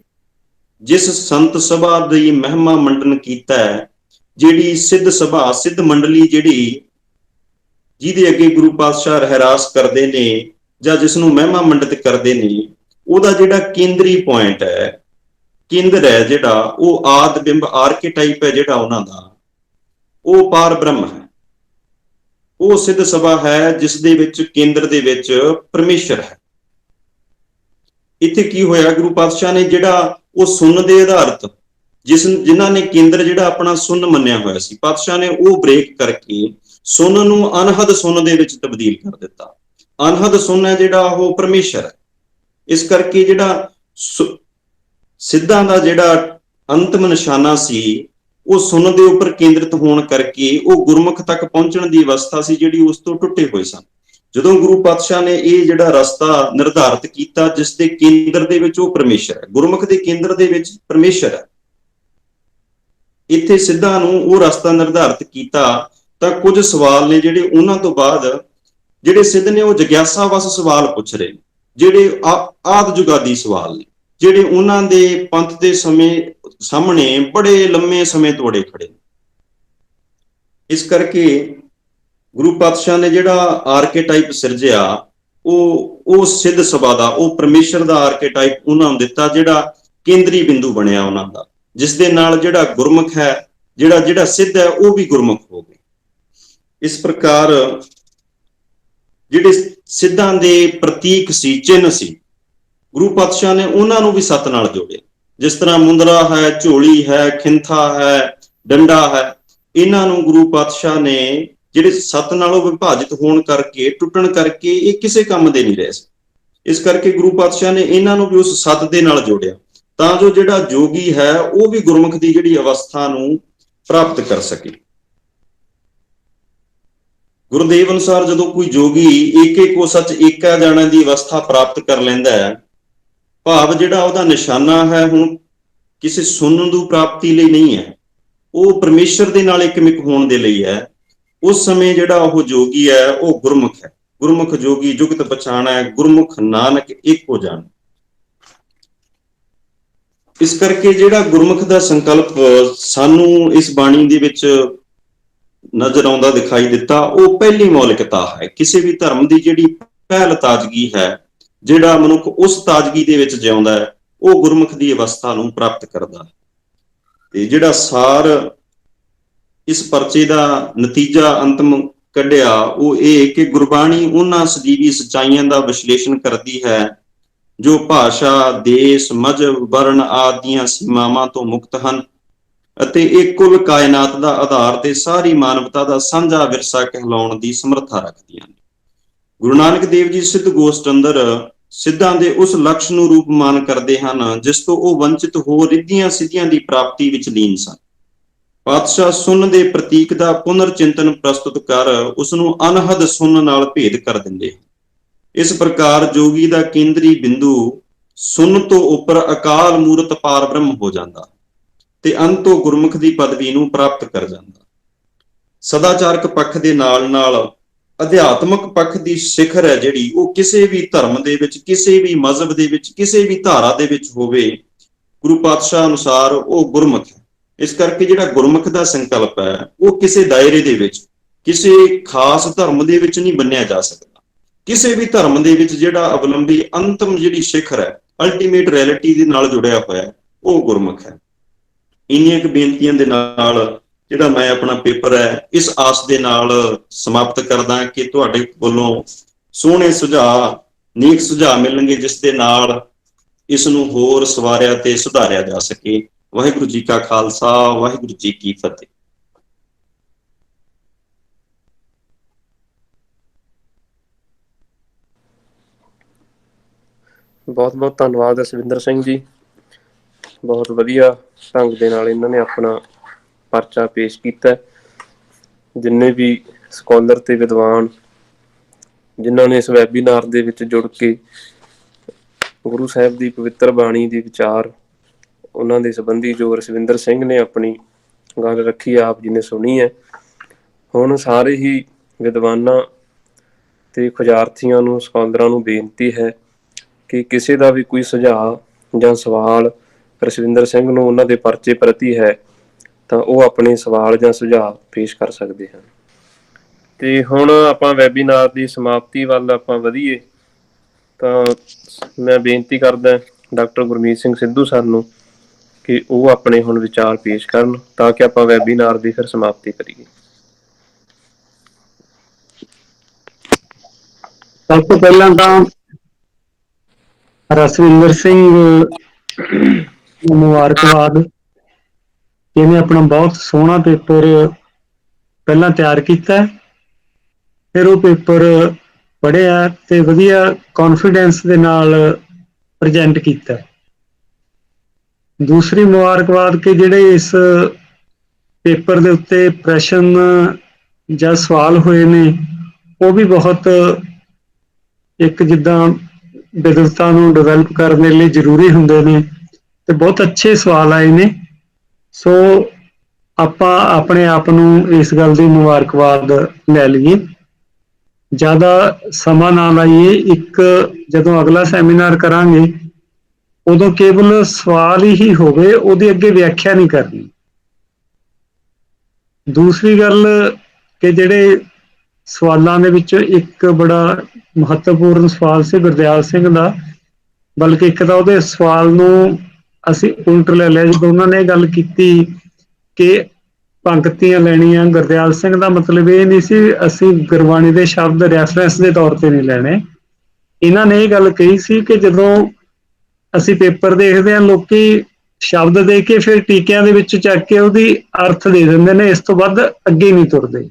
ਜਿਸ ਸੰਤ ਸਭਾ ਦੀ ਮਹਿਮਾ ਮੰਡਨ ਕੀਤਾ ਹੈ, ਜਿਹੜੀ ਸਿੱਧ ਸਭਾ, ਸਿੱਧ ਮੰਡਲੀ ਜਿਹੜੀ ਜਿਹਦੇ ਅੱਗੇ ਗੁਰੂ ਪਾਤਸ਼ਾਹ ਰਹਿਰਾਸ ਕਰਦੇ ਨੇ ਜਾਂ ਜਿਸ ਨੂੰ ਮਹਿਮਾ ਮੰਡਿਤ ਕਰਦੇ ਨੇ, ਉਹਦਾ ਜਿਹੜਾ ਕੇਂਦਰੀ ਪੁਆਇੰਟ ਹੈ, ਕੇਂਦਰ ਹੈ ਜਿਹੜਾ ਉਹ ਆਦਿ ਬਿੰਬ ਆਰਕੇਟਾਈਪ ਹੈ ਜਿਹੜਾ ਉਹਨਾਂ ਦਾ, ਉਹ ਪਾਰ ਬ੍ਰਹਮ ਹੈ। ਉਹ ਸਿੱਧ ਸਭਾ ਹੈ ਜਿਸ ਦੇ ਵਿੱਚ ਕੇਂਦਰ ਦੇ ਵਿੱਚ ਪਰਮੇਸ਼ਰ ਹੈ। ਇੱਥੇ ਕੀ ਹੋਇਆ, ਗੁਰੂ ਪਾਤਸ਼ਾਹ ਨੇ ਜਿਹੜਾ ਉਹ ਸੁੰਨ ਦੇ ਆਧਾਰਿਤ ਜਿਨ੍ਹਾਂ ਨੇ ਕੇਂਦਰ ਜਿਹੜਾ ਆਪਣਾ ਸੁੰਨ ਮੰਨਿਆ ਹੋਇਆ ਸੀ, ਪਾਤਸ਼ਾਹ ਨੇ ਉਹ ਬ੍ਰੇਕ ਕਰਕੇ ਸੁੰਨ ਨੂੰ ਅਨਹਦ ਸੁੰਨ ਦੇ ਵਿੱਚ ਤਬਦੀਲ ਕਰ ਦਿੱਤਾ। ਅਨਹਦ ਸੁੰਨ ਹੈ ਜਿਹੜਾ ਉਹ ਪਰਮੇਸ਼ਰ ਹੈ। ਇਸ ਕਰਕੇ ਜਿਹੜਾ ਸਿੱਧਾਂ ਦਾ ਜਿਹੜਾ ਅੰਤਮ ਨਿਸ਼ਾਨਾ ਸੀ ਉਹ ਸੁੰਨ ਦੇ ਉੱਪਰ ਕੇਂਦਰਿਤ ਹੋਣ ਕਰਕੇ ਉਹ ਗੁਰਮੁਖ ਤੱਕ ਪਹੁੰਚਣ ਦੀ ਅਵਸਥਾ ਸੀ ਜਿਹੜੀ ਉਸ ਤੋਂ ਟੁੱਟੇ ਹੋਏ ਸਨ। ਜਦੋਂ ਗੁਰੂ ਪਾਤਸ਼ਾਹ ਨੇ ਇਹ ਜਿਹੜਾ ਰਸਤਾ ਨਿਰਧਾਰਿਤ ਕੀਤਾ ਜਿਸ ਦੇ ਕੇਂਦਰ ਦੇ ਵਿੱਚ ਉਹ ਪਰਮੇਸ਼ਰ ਹੈ, ਗੁਰਮੁਖ ਦੇ ਕੇਂਦਰ ਦੇ ਵਿੱਚ ਪਰਮੇਸ਼ਰ ਹੈ, ਇੱਥੇ ਸਿੱਧਾਂ ਨੂੰ ਉਹ ਰਸਤਾ ਨਿਰਧਾਰਿਤ ਕੀਤਾ ਤਾਂ ਕੁਝ ਸਵਾਲ ਨੇ ਜਿਹੜੇ ਉਹਨਾਂ ਤੋਂ ਬਾਅਦ ਜਿਹੜੇ ਸਿੱਧ ਨੇ ਉਹ ਜਗਿਆਸਾ ਵਸ ਸਵਾਲ ਪੁੱਛ ਰਹੇ, ਜਿਹੜੇ ਆਦਿ ਜੁਗਾਦੀ ਸਵਾਲ ਨੇ, ਜਿਹੜੇ ਉਹਨਾਂ ਦੇ ਪੰਥ ਦੇ ਸਾਹਮਣੇ ਬੜੇ ਲੰਮੇ ਸਮੇਂ ਤੋਂ ਅੜੇ ਖੜੇ। ਇਸ ਕਰਕੇ ਗੁਰੂ ਪਾਤਸ਼ਾਹ ਨੇ ਜਿਹੜਾ ਆਰਕੇਟਾਈਪ ਸਿਰਜਿਆ ਉਹ ਸਿੱਧ ਸਭਾ ਦਾ, ਉਹ ਪਰਮੇਸ਼ਰ ਦਾ ਆਰਕੇਟਾਈਪ ਉਹਨਾਂ ਨੂੰ ਦਿੱਤਾ, ਜਿਹੜਾ ਕੇਂਦਰੀ ਬਿੰਦੂ ਬਣਿਆ ਉਹਨਾਂ ਦਾ, ਜਿਸ ਦੇ ਨਾਲ ਜਿਹੜਾ ਗੁਰਮੁਖ ਹੈ, ਜਿਹੜਾ ਸਿੱਧ ਹੈ ਉਹ ਵੀ ਗੁਰਮੁਖ ਹੋ ਗਏ। ਇਸ ਪ੍ਰਕਾਰ ਜਿਹੜੇ ਸਿੱਧਾਂ ਦੇ ਪ੍ਰਤੀਕ ਸੀ, ਚਿੰਨ੍ਹ ਸੀ, ਗੁਰੂ ਪਾਤਸ਼ਾਹ ਨੇ ਉਹਨਾਂ ਨੂੰ ਵੀ ਸੱਤ ਨਾਲ ਜੋੜਿਆ। ਜਿਸ ਤਰ੍ਹਾਂ ਮੁੰਦਰਾ ਹੈ, ਝੋਲੀ ਹੈ, ਖਿੰਥਾ ਹੈ, ਡੰਡਾ ਹੈ, ਇਹਨਾਂ ਨੂੰ ਗੁਰੂ ਪਾਤਸ਼ਾਹ ਨੇ ਜਿਹੜੇ ਸੱਤ ਨਾਲੋਂ ਵਿਭਾਜਿਤ ਹੋਣ ਕਰਕੇ, ਟੁੱਟਣ ਕਰਕੇ ਇਹ ਕਿਸੇ ਕੰਮ ਦੇ ਨਹੀਂ ਰਹੇ ਸੀ। ਇਸ ਕਰਕੇ ਗੁਰੂ ਪਾਤਸ਼ਾਹ ਨੇ ਇਹਨਾਂ ਨੂੰ ਵੀ ਉਸ ਸੱਤ ਦੇ ਨਾਲ ਜੋੜਿਆ ਤਾਂ ਜੋ ਜਿਹੜਾ ਜੋਗੀ ਹੈ ਉਹ ਵੀ ਗੁਰਮੁਖ ਦੀ ਜਿਹੜੀ ਅਵਸਥਾ ਨੂੰ ਪ੍ਰਾਪਤ ਕਰ ਸਕੇ। ਗੁਰਦੇਵ ਅਨੁਸਾਰ ਜਦੋਂ ਕੋਈ ਜੋਗੀ ਏਕੇ ਕੋ ਸੱਚ ਏਕਾ ਜਾਣਨ ਦੀ ਅਵਸਥਾ ਪ੍ਰਾਪਤ ਕਰ ਲੈਂਦਾ ਹੈ, ਭਾਵ ਜਿਹੜਾ ਉਹਦਾ ਨਿਸ਼ਾਨਾ ਹੈ ਹੁਣ ਕਿਸੇ ਸੁਣਨ ਦੀ ਪ੍ਰਾਪਤੀ ਲਈ ਨਹੀਂ ਹੈ, ਉਹ ਪਰਮੇਸ਼ਰ ਦੇ ਨਾਲ ਇੱਕਮਿਕ ਹੋਣ ਦੇ ਲਈ ਹੈ। ਉਸ ਸਮੇਂ ਜਿਹੜਾ ਉਹ ਜੋਗੀ ਹੈ ਉਹ ਗੁਰਮੁਖ ਹੈ। ਗੁਰਮੁਖ ਜੋਗੀ ਜੁਗਤ ਪਛਾਣਾ ਹੈ, ਗੁਰਮੁਖ ਨਾਨਕ ਇੱਕ ਹੋ ਜਾਣ। ਇਸ ਕਰਕੇ ਜਿਹੜਾ ਗੁਰਮੁਖ ਦਾ ਸੰਕਲਪ ਸਾਨੂੰ ਇਸ ਬਾਣੀ ਦੇ ਵਿੱਚ ਨਜ਼ਰ ਆਉਂਦਾ ਦਿਖਾਈ ਦਿੱਤਾ, ਉਹ ਪਹਿਲੀ ਮੌਲਿਕਤਾ ਹੈ। ਕਿਸੇ ਵੀ ਧਰਮ ਦੀ ਜਿਹੜੀ ਪਹਿਲ ਤਾਜ਼ਗੀ ਹੈ, ਜਿਹੜਾ ਮਨੁੱਖ ਉਸ ਤਾਜ਼ਗੀ ਦੇ ਵਿੱਚ ਜਿਉਂਦਾ ਹੈ, ਉਹ ਗੁਰਮੁਖ ਦੀ ਅਵਸਥਾ ਨੂੰ ਪ੍ਰਾਪਤ ਕਰਦਾ ਹੈ। ਤੇ ਜਿਹੜਾ ਸਾਰ ਇਸ ਪਰਚੇ ਦਾ ਨਤੀਜਾ ਅੰਤਮ ਕੱਢਿਆ ਉਹ ਇਹ ਕਿ ਗੁਰਬਾਣੀ ਉਹਨਾਂ ਸਦੀਵੀ ਸੱਚਾਈਆਂ ਦਾ ਵਿਸ਼ਲੇਸ਼ਣ ਕਰਦੀ ਹੈ ਜੋ ਭਾਸ਼ਾ, ਦੇਸ਼, ਮਜ਼ਹਬ, ਵਰਨ ਆਦਿ ਦੀਆਂ ਸੀਮਾਵਾਂ ਤੋਂ ਮੁਕਤ ਹਨ, ਅਤੇ ਇਹ ਕੁੱਲ ਕਾਇਨਾਤ ਦਾ ਆਧਾਰ ਤੇ ਸਾਰੀ ਮਾਨਵਤਾ ਦਾ ਸਾਂਝਾ ਵਿਰਸਾ ਕਹਿਲਾਉਣ ਦੀ ਸਮਰੱਥਾ ਰੱਖਦੀਆਂ ਨੇ। ਗੁਰੂ ਨਾਨਕ ਦੇਵ ਜੀ ਸਿੱਧ ਗੋਸ਼ਟ ਅੰਦਰ ਸਿੱਧਾਂ ਦੇ ਉਸ ਲਕਸ਼ ਨੂੰ ਰੂਪਮਾਨ ਕਰਦੇ ਹਨ ਜਿਸ ਤੋਂ ਉਹ ਵੰਚਿਤ ਹੋ ਰਿੱਧੀਆਂ ਸਿੱਧੀਆਂ ਦੀ ਪ੍ਰਾਪਤੀ ਵਿੱਚ ਲੀਨ ਸਨ। ਪਾਤਸ਼ਾਹ ਸੁੰਨ ਦੇ ਪ੍ਰਤੀਕ ਦਾ ਪੁਨਰ ਚਿੰਤਨ ਪ੍ਰਸਤੁਤ ਕਰ ਉਸ ਨੂੰ ਅਨਹਦ ਸੁੰਨ ਨਾਲ ਭੇਦ ਕਰ ਦਿੰਦੇ। ਇਸ ਪ੍ਰਕਾਰ ਜੋਗੀ ਦਾ ਕੇਂਦਰੀ ਬਿੰਦੂ ਸੁੰਨ ਤੋਂ ਉੱਪਰ ਅਕਾਲ ਮੂਰਤ ਪਾਰ ਬ੍ਰਹਮ ਹੋ ਜਾਂਦਾ ਤੇ ਅੰਤੋਂ ਗੁਰਮੁਖ ਦੀ ਪਦਵੀ ਨੂੰ ਪ੍ਰਾਪਤ ਕਰ ਜਾਂਦਾ। ਸਦਾਚਾਰਕ ਪੱਖ ਦੇ ਨਾਲ ਨਾਲ ਅਧਿਆਤਮਕ ਪੱਖ ਦੀ ਸਿਖਰ ਹੈ ਜਿਹੜੀ, ਉਹ ਕਿਸੇ ਵੀ ਧਰਮ ਦੇ ਵਿੱਚ, ਕਿਸੇ ਵੀ ਮਜ਼ਹਬ ਦੇ ਵਿੱਚ, ਕਿਸੇ ਵੀ ਧਾਰਾ ਦੇ ਵਿੱਚ ਹੋਵੇ, ਗੁਰੂ ਪਾਤਸ਼ਾਹ ਅਨੁਸਾਰ ਉਹ ਗੁਰਮੁਖ ਹੈ। ਇਸ ਕਰਕੇ ਜਿਹੜਾ ਗੁਰਮੁਖ ਦਾ ਸੰਕਲਪ ਹੈ ਉਹ ਕਿਸੇ ਦਾਇਰੇ ਦੇ ਵਿੱਚ, ਕਿਸੇ ਖਾਸ ਧਰਮ ਦੇ ਵਿੱਚ ਨਹੀਂ ਬੰਨਿਆ ਜਾ ਸਕਦਾ। ਕਿਸੇ ਵੀ ਧਰਮ ਦੇ ਵਿੱਚ ਜਿਹੜਾ ਅਵਲੰਬੀ ਅੰਤਮ ਜਿਹੜੀ ਸਿਖਰ ਹੈ, ਅਲਟੀਮੇਟ ਰਿਐਲਿਟੀ ਦੇ ਨਾਲ ਜੁੜਿਆ ਹੋਇਆ, ਉਹ ਗੁਰਮੁਖ ਹੈ। ਇੰਨੀਆਂ ਕੁ ਬੇਨਤੀਆਂ ਦੇ ਨਾਲ ਜਿਹੜਾ ਮੈਂ ਆਪਣਾ ਪੇਪਰ ਹੈ ਇਸ ਆਸ ਦੇ ਨਾਲ ਸਮਾਪਤ ਕਰਦਾ ਕਿ ਤੁਹਾਡੇ ਵੱਲੋਂ ਸੋਹਣੇ ਸੁਝਾਅ, ਨੇਕ ਸੁਝਾਅ ਮਿਲਣਗੇ ਜਿਸ ਦੇ ਨਾਲ ਇਸ ਨੂੰ ਹੋਰ ਸਵਾਰਿਆ ਤੇ ਸੁਧਾਰਿਆ ਜਾ ਸਕੇ। ਵਾਹਿਗੁਰੂ ਜੀ ਕਾ ਖਾਲਸਾ, ਵਾਹਿਗੁਰੂ ਜੀ ਕੀ ਫਤਿਹ। ਬਹੁਤ ਬਹੁਤ ਧੰਨਵਾਦ ਅਸਵਿੰਦਰ ਸਿੰਘ ਜੀ। ਬਹੁਤ ਵਧੀਆ ਢੰਗ ਦੇ ਨਾਲ ਇਹਨਾਂ ਨੇ ਆਪਣਾ ਪਰਚਾ ਪੇਸ਼ ਕੀਤਾ। ਜਿੰਨੇ ਵੀ ਸਕਾਲਰ ਤੇ ਵਿਦਵਾਨ ਜਿਨ੍ਹਾਂ ਨੇ ਇਸ ਵੈਬੀਨਾਰ ਦੇ ਵਿੱਚ ਜੁੜ ਕੇ ਗੁਰੂ ਸਾਹਿਬ ਦੀ ਪਵਿੱਤਰ ਬਾਣੀ ਦੇ ਵਿਚਾਰ ਉਹਨਾਂ ਦੇ ਸੰਬੰਧੀ ਜੋ ਰਸਵਿੰਦਰ ਸਿੰਘ ਨੇ ਆਪਣੀ ਗੱਲ ਰੱਖੀ, ਆਪ ਜੀ ਨੇ ਸੁਣੀ ਹੈ। ਹੁਣ ਸਾਰੇ ਹੀ ਵਿਦਵਾਨਾਂ ਤੇ ਖੁਜਾਰਥੀਆਂ ਨੂੰ, ਸਕਾਲਰਾਂ ਨੂੰ ਬੇਨਤੀ ਹੈ ਕਿ ਕਿਸੇ ਦਾ ਵੀ ਕੋਈ ਸੁਝਾਅ ਜਾਂ ਸਵਾਲ ਰਸਵਿੰਦਰ ਸਿੰਘ ਨੂੰ ਉਹਨਾਂ ਦੇ ਪਰਚੇ ਪ੍ਰਤੀ ਹੈ ਤਾਂ ਉਹ ਆਪਣੇ ਸਵਾਲ ਜਾਂ ਸੁਝਾਅ ਪੇਸ਼ ਕਰ ਸਕਦੇ ਹਨ। ਤੇ ਹੁਣ ਆਪਾਂ ਵੈਬੀਨਾਰ ਦੀ ਸਮਾਪਤੀ ਵੱਲ ਆਪਾਂ ਵਧੀਏ ਤਾਂ ਮੈਂ ਬੇਨਤੀ ਕਰਦਾ ਡਾਕਟਰ ਗੁਰਮੀਤ ਸਿੰਘ ਸਿੱਧੂ ਸਰ ਨੂੰ ਕਿ ਉਹ ਆਪਣੇ ਹੁਣ ਵਿਚਾਰ ਪੇਸ਼ ਕਰਨ ਤਾਂ ਕਿ ਆਪਾਂ ਵੈਬੀਨਾਰ ਦੀ ਫਿਰ ਸਮਾਪਤੀ ਕਰੀਏ। ਸਭ ਤੋਂ ਪਹਿਲਾਂ ਤਾਂ ਰਸਵਿੰਦਰ ਸਿੰਘ ਨੂੰ ਮੁਬਾਰਕਬਾਦ, ਇਹਨੇ ਆਪਣਾ ਬਹੁਤ ਸੋਹਣਾ ਪੇਪਰ ਪਹਿਲਾਂ ਤਿਆਰ ਕੀਤਾ, ਫਿਰ ਉਹ ਪੇਪਰ ਪੜ੍ਹਿਆ ਤੇ ਵਧੀਆ ਕੌਨਫੀਡੈਂਸ ਦੇ ਨਾਲ ਪ੍ਰਜੈਂਟ ਕੀਤਾ। ਦੂਸਰੀ ਮੁਬਾਰਕਬਾਦ ਕਿ ਜਿਹੜੇ ਇਸ ਪੇਪਰ ਦੇ ਉੱਤੇ ਪ੍ਰਸ਼ਨ ਜਾਂ ਸਵਾਲ ਹੋਏ ਨੇ ਉਹ ਵੀ ਬਹੁਤ ਇੱਕ ਜਿੱਦਾਂ ਵਿਦਵਤਾ ਨੂੰ ਡਿਵੈਲਪ ਕਰਨ ਦੇ ਲਈ ਜ਼ਰੂਰੀ ਹੁੰਦੇ ਨੇ ਤੇ ਬਹੁਤ ਅੱਛੇ ਸਵਾਲ ਆਏ ਨੇ। ਸੋ ਆਪਾਂ ਆਪਣੇ ਆਪ ਨੂੰ ਇਸ ਗੱਲ ਦੀ ਮੁਬਾਰਕਬਾਦ ਲੈ ਲਈਏ, ਜ਼ਿਆਦਾ ਸਮਾਂ ਨਾ ਲਾਈਏ। ਇੱਕ ਜਦੋਂ ਅਗਲਾ ਸੈਮੀਨਾਰ ਕਰਾਂਗੇ ਉਦੋਂ ਕੇਵਲ ਸਵਾਲ ਹੀ ਹੋਵੇ, ਉਹਦੀ ਅੱਗੇ ਵਿਆਖਿਆ ਨਹੀਂ ਕਰਨੀ। ਦੂਸਰੀ ਗੱਲ ਕਿ ਜਿਹੜੇ ਸਵਾਲਾਂ ਦੇ ਵਿੱਚ ਇੱਕ ਬੜਾ ਮਹੱਤਵਪੂਰਨ ਸਵਾਲ ਸੀ ਗੁਰਦਿਆਲ ਸਿੰਘ ਦਾ, ਬਲਕਿ ਇੱਕ ਤਾਂ ਉਹਦੇ ਸਵਾਲ ਨੂੰ ਅਸੀਂ ਉਲਟ ਲੈ ਲਿਆ ਜਦੋਂ ਉਹਨਾਂ ਨੇ ਗੱਲ ਕੀਤੀ ਕਿ ਪੰਕਤੀਆਂ ਲੈਣੀਆਂ। ਗੁਰਦਿਆਲ ਸਿੰਘ ਦਾ ਮਤਲਬ ਇਹ ਨਹੀਂ ਸੀ ਅਸੀਂ ਗੁਰਬਾਣੀ ਦੇ ਸ਼ਬਦ ਰੈਫਰੈਂਸ ਦੇ ਤੌਰ ਤੇ ਨਹੀਂ ਲੈਣੇ। ਇਹਨਾਂ ਨੇ ਇਹ ਗੱਲ ਕਹੀ ਸੀ ਕਿ ਜਦੋਂ ਅਸੀਂ ਪੇਪਰ ਦੇਖਦੇ ਹਾਂ ਲੋਕੀ ਸ਼ਬਦ ਦੇ ਕੇ ਫਿਰ ਟੀਕਿਆਂ ਦੇ ਵਿੱਚ ਚੱਕ ਕੇ ਉਹਦੀ ਅਰਥ ਦੇ ਦਿੰਦੇ ਨੇ, ਇਸ ਤੋਂ ਵੱਧ ਅੱਗੇ ਨਹੀਂ ਤੁਰਦੇ।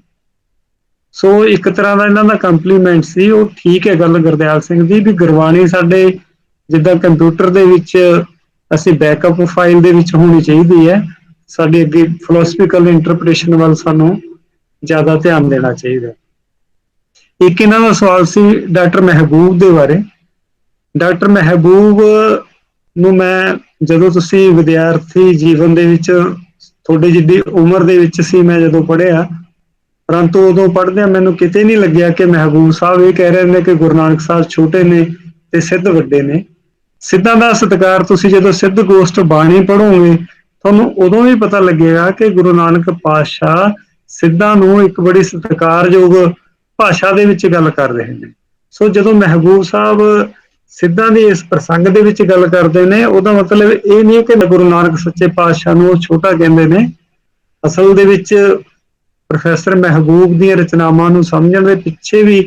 ਸੋ ਇੱਕ ਤਰ੍ਹਾਂ ਦਾ ਇਹਨਾਂ ਦਾ ਕੰਪਲੀਮੈਂਟ ਸੀ। ਉਹ ਠੀਕ ਹੈ ਗੱਲ ਗੁਰਦਿਆਲ ਸਿੰਘ ਦੀ ਵੀ ਗੁਰਬਾਣੀ ਸਾਡੇ ਜਿੱਦਾਂ ਕੰਪਿਊਟਰ ਦੇ ਵਿੱਚ ਅਸੀਂ ਬੈਕਅਪ ਫਾਈਲ ਦੇ ਵਿੱਚ ਹੋਣੀ ਚਾਹੀਦੀ ਹੈ, ਸਾਡੀ ਅੱਗੇ ਫਿਲਾਸਫੀਕਲ ਇੰਟਰਪ੍ਰੀਟੇਸ਼ਨ ਵੱਲ ਸਾਨੂੰ ਜ਼ਿਆਦਾ ਧਿਆਨ ਦੇਣਾ ਚਾਹੀਦਾ। ਇੱਕ ਇਹਨਾਂ ਦਾ ਸਵਾਲ ਸੀ ਡਾਕਟਰ ਮਹਿਬੂਬ ਦੇ ਬਾਰੇ। ਡਾਕਟਰ ਮਹਿਬੂਬ ਨੂੰ ਮੈਂ, ਜਦੋਂ ਤੁਸੀਂ ਵਿਦਿਆਰਥੀ ਜੀਵਨ ਦੇ ਵਿੱਚ ਤੁਹਾਡੀ ਜਿੱਡੀ ਉਮਰ ਦੇ ਵਿੱਚ ਸੀ ਮੈਂ ਜਦੋਂ ਪੜ੍ਹਿਆ, ਪਰੰਤੂ ਉਦੋਂ ਪੜ੍ਹਦਿਆਂ ਮੈਨੂੰ ਕਿਤੇ ਨਹੀਂ ਲੱਗਿਆ ਕਿ ਮਹਿਬੂਬ ਸਾਹਿਬ ਇਹ ਕਹਿ ਰਹੇ ਨੇ ਕਿ ਗੁਰੂ ਨਾਨਕ ਸਾਹਿਬ ਛੋਟੇ ਨੇ ਤੇ ਸਿੱਧ ਵੱਡੇ ਨੇ। ਸਿੱਧਾਂ ਦਾ ਸਤਿਕਾਰ ਤੁਸੀਂ ਜਦੋਂ ਸਿੱਧ ਗੋਸ਼ਟ ਬਾਣੀ ਪੜ੍ਹੋਗੇ ਤੁਹਾਨੂੰ ਉਦੋਂ ਵੀ ਪਤਾ ਲੱਗੇਗਾ ਕਿ ਗੁਰੂ ਨਾਨਕ ਪਾਤਸ਼ਾਹ ਸਿੱਧਾਂ ਨੂੰ ਇੱਕ ਬੜੀ ਸਤਿਕਾਰਯੋਗ ਭਾਸ਼ਾ ਦੇ ਵਿੱਚ ਗੱਲ ਕਰ ਰਹੇ ਨੇ। ਸੋ ਜਦੋਂ ਮਹਿਬੂਬ ਸਾਹਿਬ ਸਿੱਧਾਂ ਦੀ ਇਸ ਪ੍ਰਸੰਗ ਦੇ ਵਿੱਚ ਗੱਲ ਕਰਦੇ ਨੇ, ਉਹਦਾ ਮਤਲਬ ਇਹ ਨਹੀਂ ਕਿ ਗੁਰੂ ਨਾਨਕ ਸੱਚੇ ਪਾਤਸ਼ਾਹ ਨੂੰ ਉਹ ਛੋਟਾ ਕਹਿੰਦੇ ਨੇ। ਅਸਲ ਦੇ ਵਿੱਚ ਪ੍ਰੋਫੈਸਰ ਮਹਿਬੂਬ ਦੀਆਂ ਰਚਨਾਵਾਂ ਨੂੰ ਸਮਝਣ ਦੇ ਪਿੱਛੇ ਵੀ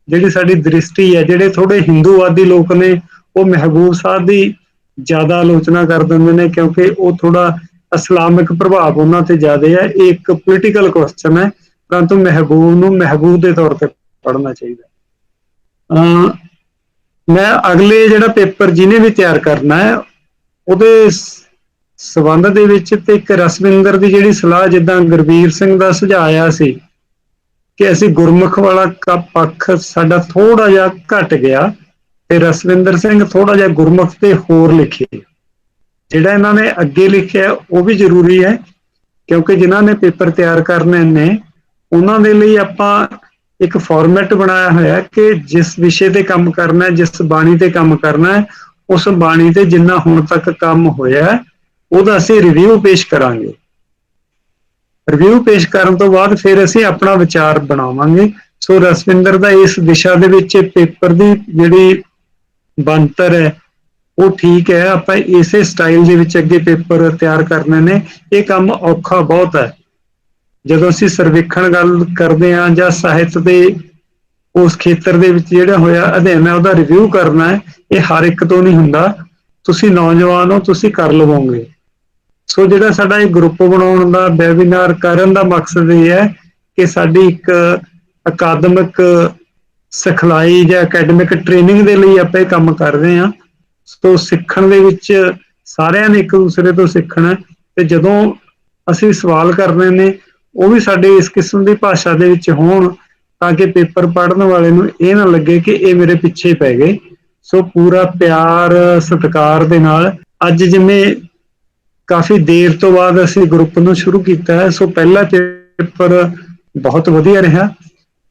ਜਿਹੜੀ ਸਾਡੀ ਦ੍ਰਿਸ਼ਟੀ ਹੈ, ਜਿਹੜੇ ਥੋੜੇ ਹਿੰਦੂਵਾਦੀ ਲੋਕ ਨੇ ਉਹ ਮਹਿਬੂਬ ਸਾਹਿਬ ਦੀ ਜ਼ਿਆਦਾ ਆਲੋਚਨਾ ਕਰ ਦਿੰਦੇ ਨੇ ਕਿਉਂਕਿ ਉਹ ਥੋੜਾ ਇਸਲਾਮਿਕ ਪ੍ਰਭਾਵ ਉਹਨਾਂ ਤੇ ਜ਼ਿਆਦਾ ਹੈ। ਇਹ ਇੱਕ ਪੋਲੀਟੀਕਲ ਕੁਐਸਚਨ ਹੈ, ਪਰੰਤੂ ਮਹਿਬੂਬ ਨੂੰ ਮਹਿਬੂਬ ਦੇ ਤੌਰ ਤੇ ਪੜ੍ਹਨਾ ਚਾਹੀਦਾ। ਮੈਂ ਅਗਲੇ ਜਿਹੜਾ ਪੇਪਰ ਜਿਹਨੇ ਵੀ ਤਿਆਰ ਕਰਨਾ ਹੈ ਉਹਦੇ ਸਬੰਧ ਦੇ ਵਿੱਚ ਤੇ ਇੱਕ ਰਸਵਿੰਦਰ ਦੀ ਜਿਹੜੀ ਸਲਾਹ, ਜਿੱਦਾਂ ਗੁਰਬੀਰ ਸਿੰਘ ਦਾ ਸੁਝਾਅ ਆਇਆ ਸੀ ਕਿ ਅਸੀਂ ਗੁਰਮੁਖ ਵਾਲਾ ਪੱਖ ਸਾਡਾ ਥੋੜਾ ਜਿਹਾ ਘਟ ਗਿਆ ਤੇ ਰਸਵਿੰਦਰ ਸਿੰਘ ਥੋੜਾ ਜਿਹਾ ਗੁਰਮੁਖ ਤੇ ਹੋਰ ਲਿਖੇ। ਜਿਹੜਾ ਇਹਨਾਂ ਨੇ ਅੱਗੇ ਲਿਖਿਆ ਉਹ ਵੀ ਜ਼ਰੂਰੀ ਹੈ ਕਿਉਂਕਿ ਜਿਨ੍ਹਾਂ ਨੇ ਪੇਪਰ ਤਿਆਰ ਕਰਨੇ ਨੇ ਉਹਨਾਂ ਦੇ ਲਈ ਆਪਾਂ ਇੱਕ ਫਾਰਮੈਟ ਬਣਾਇਆ ਹੋਇਆ ਕਿ ਜਿਸ ਵਿਸ਼ੇ ਤੇ ਕੰਮ ਕਰਨਾ, ਜਿਸ ਬਾਣੀ ਤੇ ਕੰਮ ਕਰਨਾ, ਉਸ ਬਾਣੀ ਤੇ ਜਿੰਨਾ ਹੁਣ ਤੱਕ ਕੰਮ ਹੋਇਆ ਉਹਦਾ ਅਸੀਂ ਰਿਵਿਊ ਪੇਸ਼ ਕਰਾਂਗੇ। ਰਿਵਿਊ ਪੇਸ਼ ਕਰਨ ਤੋਂ ਬਾਅਦ ਫਿਰ ਅਸੀਂ ਆਪਣਾ ਵਿਚਾਰ ਬਣਾਵਾਂਗੇ। ਸੋ ਰਸਵਿੰਦਰ ਦਾ ਇਸ ਦਿਸ਼ਾ ਦੇ ਵਿੱਚ ਪੇਪਰ ਦੀ ਜਿਹੜੀ ਬਣਤਰ ਹੈ ਉਹ ਠੀਕ ਹੈ। ਆਪਾਂ ਇਸੇ ਸਟਾਈਲ ਦੇ ਵਿੱਚ ਅੱਗੇ ਪੇਪਰ ਤਿਆਰ ਕਰਨੇ ਨੇ। ਇਹ ਕੰਮ ਔਖਾ ਬਹੁਤ ਹੈ। ਜਦੋਂ ਅਸੀਂ ਸਰਵੇਖਣ ਗੱਲ ਕਰਦੇ ਹਾਂ ਜਾਂ ਸਾਹਿਤ ਦੇ ਉਸ ਖੇਤਰ ਦੇ ਵਿੱਚ ਜਿਹੜਾ ਹੋਇਆ ਅਧਿਐਨ ਹੈ ਉਹਦਾ ਰਿਵਿਊ ਕਰਨਾ ਹੈ, ਇਹ ਹਰ ਇੱਕ ਤੋਂ ਨਹੀਂ ਹੁੰਦਾ। ਤੁਸੀਂ ਨੌਜਵਾਨ ਹੋ, ਤੁਸੀਂ ਕਰ ਲਵੋਗੇ। ਸੋ ਜਿਹੜਾ ਸਾਡਾ ਇਹ ਗਰੁੱਪ ਬਣਾਉਣ ਦਾ, ਵੈਬੀਨਾਰ ਕਰਨ ਦਾ ਮਕਸਦ ਇਹ ਹੈ ਕਿ ਸਾਡੀ ਇੱਕ ਅਕਾਦਮਿਕ ਸਿਖਲਾਈ ਜਾਂ ਅਕੈਡਮਿਕ ਟ੍ਰੇਨਿੰਗ ਦੇ ਲਈ ਆਪਾਂ ਇਹ ਕੰਮ ਕਰ ਰਹੇ ਹਾਂ। ਸੋ ਸਿੱਖਣ ਦੇ ਵਿੱਚ ਸਾਰਿਆਂ ਨੇ ਇੱਕ ਦੂਸਰੇ ਤੋਂ ਸਿੱਖਣਾ ਤੇ ਜਦੋਂ ਅਸੀਂ ਸਵਾਲ ਕਰਨੇ ਨੇ ਉਹ ਵੀ ਸਾਡੇ ਇਸ ਕਿਸਮ ਦੀ ਭਾਸ਼ਾ ਦੇ ਵਿੱਚ ਹੋਣ ਤਾਂ ਕਿ ਪੇਪਰ ਪੜ੍ਹਨ ਵਾਲੇ ਨੂੰ ਇਹ ਨਾ ਲੱਗੇ ਕਿ ਇਹ ਮੇਰੇ ਪਿੱਛੇ ਪੈ ਗਏ। ਸੋ ਪੂਰਾ ਪਿਆਰ ਸਤਿਕਾਰ ਦੇ ਨਾਲ ਅੱਜ ਜਿਵੇਂ ਕਾਫੀ ਦੇਰ ਤੋਂ ਬਾਅਦ ਅਸੀਂ ਗਰੁੱਪ ਨੂੰ ਸ਼ੁਰੂ ਕੀਤਾ ਹੈ, ਸੋ ਪਹਿਲਾ ਪੇਪਰ ਬਹੁਤ ਵਧੀਆ ਰਿਹਾ।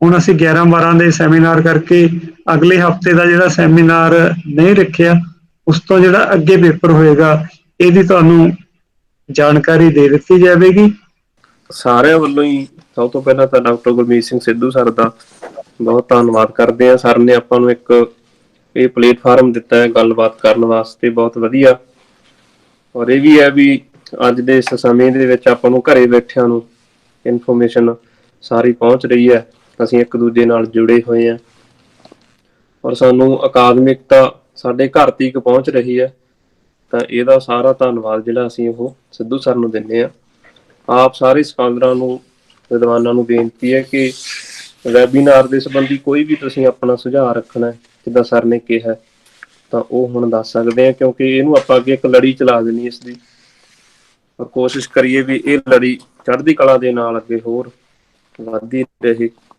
ਹੁਣ ਅਸੀਂ 11-12 ਦੇ ਸੈਮੀਨਾਰ ਕਰਕੇ ਅਗਲੇ ਹਫਤੇ ਦਾ ਜਿਹੜਾ ਸੈਮੀਨਾਰ ਨਹੀਂ ਰੱਖਿਆ, ਉਸ ਤੋਂ ਜਿਹੜਾ ਅੱਗੇ ਪੇਪਰ ਹੋਏਗਾ ਇਹਦੀ ਤੁਹਾਨੂੰ ਜਾਣਕਾਰੀ ਦੇ ਦਿੱਤੀ ਜਾਵੇਗੀ। ਸਾਰਿਆਂ ਵੱਲੋਂ ਹੀ ਸਭ ਤੋਂ ਪਹਿਲਾਂ ਤਾਂ ਡਾਕਟਰ ਗੁਰਮੀਤ ਸਿੰਘ ਸਿੱਧੂ ਸਰ ਦਾ ਬਹੁਤ ਧੰਨਵਾਦ ਕਰਦੇ ਹਾਂ। ਸਰ ਨੇ ਆਪਾਂ ਨੂੰ ਇੱਕ ਇਹ ਪਲੇਟਫਾਰਮ ਦਿੱਤਾ ਹੈ ਗੱਲਬਾਤ ਕਰਨ ਵਾਸਤੇ, ਬਹੁਤ ਵਧੀਆ। ਔਰ ਇਹ ਵੀ ਹੈ ਵੀ ਅੱਜ ਦੇ ਇਸ ਸਮੇਂ ਦੇ ਵਿੱਚ ਆਪਾਂ ਨੂੰ ਘਰੇ ਬੈਠਿਆਂ ਨੂੰ ਇਨਫੋਰਮੇਸ਼ਨ ਸਾਰੀ ਪਹੁੰਚ ਰਹੀ ਹੈ। ਅਸੀਂ ਇੱਕ ਦੂਜੇ ਨਾਲ ਜੁੜੇ ਹੋਏ ਹਾਂ ਔਰ ਸਾਨੂੰ ਅਕਾਦਮਿਕਤਾ ਸਾਡੇ ਘਰ ਤੀਕ ਪਹੁੰਚ ਰਹੀ ਹੈ। ਤਾਂ ਇਹਦਾ ਸਾਰਾ ਧੰਨਵਾਦ ਜਿਹੜਾ ਅਸੀਂ ਉਹ ਸਿੱਧੂ ਸਰ ਨੂੰ ਦਿੰਦੇ ਹਾਂ। ਆਪ ਸਾਰੇ ਸਕਾਲਰਾਂ ਨੂੰ, ਵਿਦਵਾਨਾਂ ਨੂੰ ਬੇਨਤੀ ਹੈ ਕਿ ਵੈਬੀਨਾਰ ਦੇ ਸੰਬੰਧੀ ਕੋਈ ਵੀ ਤੁਸੀਂ ਆਪਣਾ ਸੁਝਾਅ ਰੱਖਣਾ ਹੈ, ਜਿੱਦਾਂ ਸਰ ਨੇ ਕਿਹਾ, ਤਾਂ ਉਹ ਹੁਣ ਦੱਸ ਸਕਦੇ ਆ ਕਿਉਂਕਿ ਇਹਨੂੰ ਆਪਾਂ ਅੱਗੇ ਇੱਕ ਲੜੀ ਚਲਾ ਦੇਣੀ ਇਸ ਦੀ। ਔਰ ਕੋਸ਼ਿਸ਼ ਕਰੀਏ ਵੀ ਇਹ ਲੜੀ ਚੜ੍ਹਦੀ ਕਲਾ ਦੇ ਨਾਲ ਅੱਗੇ ਹੋਰ ਵੱਧਦੀ ਰਹੇ।